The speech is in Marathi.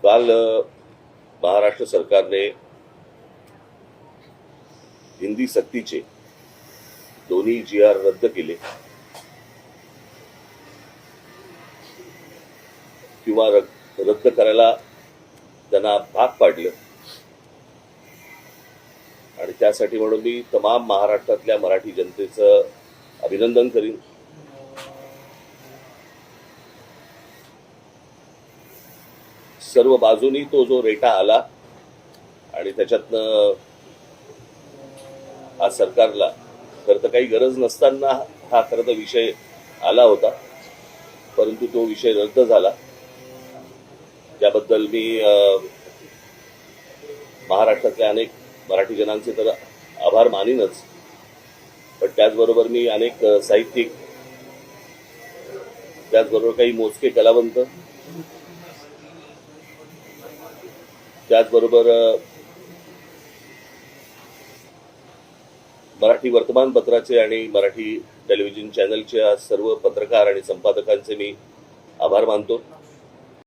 काल महाराष्ट्र सरकारने हिंदी सक्तीचे दोन्ही GR रद्द केले किंवा रद्द करायला त्यांना भाग पाडलं आणि त्यासाठी म्हणून मी तमाम महाराष्ट्रातल्या मराठी जनतेचं अभिनंदन करीन। सर्व बाजूनी तो जो रेटा आला आणि त्याच्यातनं हा सरकारला खरं तर काही गरज नसताना हा खरं तर विषय आला होता, परंतु तो विषय रद्द झाला त्याबद्दल मी महाराष्ट्रातल्या अनेक मराठी जनांचे तर आभार मानीनच, पण त्याचबरोबर मी अनेक साहित्यिक, त्याचबरोबर काही मोजके कलावंत, त्याचबरोबर मराठी वर्तमानपत्राचे आणि मराठी टेलिव्हिजन चॅनलच्या सर्व पत्रकार आणि संपादकांचे मी आभार मानतो।